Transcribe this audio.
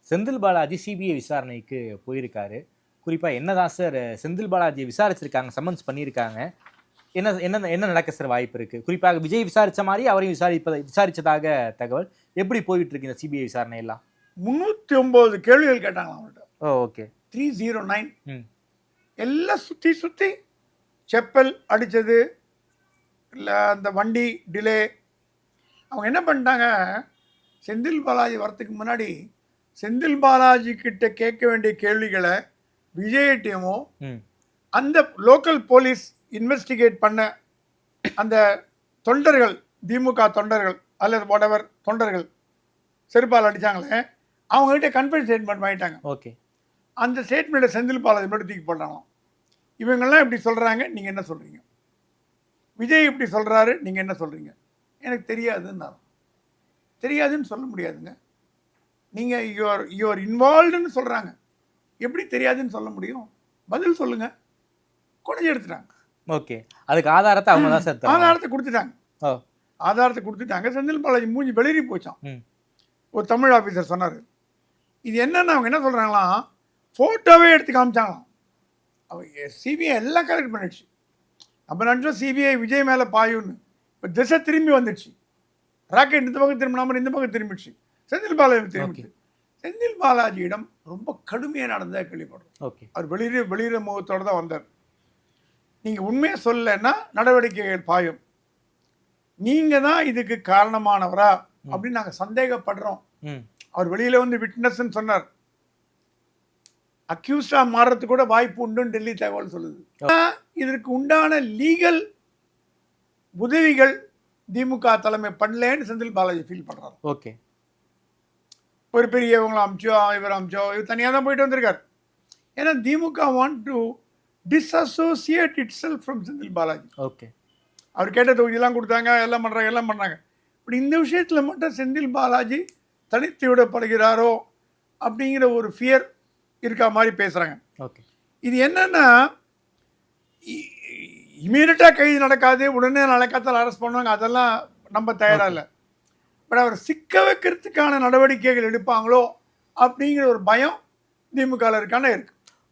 Senthil Balaji CBI விசாரணைக்கு போயிருக்காரு. குறிப்பா என்னதான் சார் செந்தில் பாலாஜியை விசாரிச்சிருக்காங்க, சம்மன்ஸ் பண்ணியிருக்காங்க. என்ன என்ன என்ன நடக்க சார் வாய்ப்பு இருக்கு? குறிப்பாக விஜய் விசாரிச்ச மாதிரி அவரையும் விசாரிச்சதாக தகவல். எப்படி போயிட்டு இருக்கு இந்த சிபிஐ விசாரணை எல்லாம்? 309 கேள்விகள் கேட்டாங்க அவங்கள்ட்ட. ஓகே. 309 எல்லாம் சுத்தி சுத்தி செப்பல் அடிச்சது, இல்லை அந்த வண்டி டிலே. அவங்க என்ன பண்ணிட்டாங்க, செந்தில் பாலாஜி வரத்துக்கு முன்னாடி செந்தில் பாலாஜி கிட்ட கேட்க வேண்டிய கேள்விகளை விஜய்கிட்டயுமோ அந்த லோக்கல் போலீஸ் இன்வெஸ்டிகேட் பண்ண அந்த தொண்டர்கள், திமுக தொண்டர்கள் அல்லது whatever தொண்டர்கள் செருப்பால் அடித்தாங்களே, அவங்ககிட்ட கன்ஃபர்ம் ஸ்டேட்மெண்ட் வாங்கிட்டாங்க. ஓகே. அந்த ஸ்டேட்மெண்ட்டை செந்தில் பாலாஜி மட்டும் தூக்கி போட்டாங்களாம். இவங்கெல்லாம் இப்படி சொல்கிறாங்க, நீங்கள் என்ன சொல்கிறீங்க? விஜய் இப்படி சொல்கிறாரு, நீங்கள் என்ன சொல்கிறீங்க? எனக்கு தெரியாதுன்னு தெரியாதுன்னு சொல்ல முடியாதுங்க. நீங்கள் யூஆர் இன்வால்வ்டுன்னு சொல்கிறாங்க, எப்படி தெரியாதுன்னு சொல்ல முடியும்? பதில் சொல்லுங்கள். குறைஞ்சி எடுத்துட்டாங்க. ஓகே. அதுக்கு ஆதாரத்தை அவங்க தான் சார் ஆதாரத்தை கொடுத்துட்டாங்க. செந்தில் பாலாஜி மூஞ்சி வெளியே போச்சான். ஒரு தமிழ் ஆஃபீஸர் சொன்னார். இது என்னன்னு அவங்க என்ன சொல்கிறாங்களாம், ஃபோட்டோவே எடுத்து காமிச்சாங்களாம். அவங்க சிபிஐ எல்லாம் கரெக்ட் பண்ணிடுச்சு. நம்ம நினச்சோம் சிபிஐ விஜய் மேலே பாயுன்னு. இப்போ திசை திரும்பி வந்துடுச்சு. ராக்கெட் இந்த பக்கம் திரும்பினாமல் இந்த பக்கம் திரும்பிடுச்சு. செந்தில் பாலாஜி திரும்பிடுச்சு. செந்தில் பாலாஜியிடம் ரொம்ப கடுமையாக நடந்ததாக கேள்விப்படுறோம். ஓகே. அவர் வெளியிற முகத்தோடு தான் வந்தார். நீங்கள் உண்மையாக சொல்லலைன்னா நடவடிக்கைகள் பாயும், நீங்கள் தான் இதுக்கு காரணமானவரா அப்படின்னு நாங்கள் சந்தேகப்படுறோம். அவர் வெளியில் வந்து விட்னஸ்ன்னு சொன்னார். அக்யூஸ்டா மாறுறதுக்கு கூட வாய்ப்பு உண்டுன்னு டெல்லி தகவல் சொல்லுது. இதற்கு உண்டான லீகல் உதவிகள் திமுக தலைமை பண்ணலன்னு செந்தில் பாலாஜி ஃபீல் பண்ணுறாரு. ஓகே. ஒரு பெரியவங்களை அமிச்சோ, இவர் தனியாக தான் போயிட்டு வந்திருக்கார். ஏன்னா DMK want to disassociate itself from Senthil Balaji. Okay. அவர் கேட்ட தொகுதியெல்லாம் கொடுத்தாங்க, எல்லாம் பண்ணுறாங்க. இப்படி இந்த விஷயத்தில் மட்டும் செந்தில் பாலாஜி தனித்து விடப்படுகிறாரோ அப்படிங்கிற ஒரு ஃபியர் இருக்கா மாதிரி பேசுகிறாங்க. ஓகே. இது என்னன்னா, இமீடியட்டாக கைது நடக்காது, உடனே நடக்காதால் அரெஸ்ட் பண்ணுவாங்க, அதெல்லாம் நம்ம தயாராக இல்லை. பட் அவர் சிக்க வைக்கிறதுக்கான நடவடிக்கைகள் எடுப்பாங்களோ அப்படிங்கிற ஒரு பயம் திமுகவில் இருக்கு.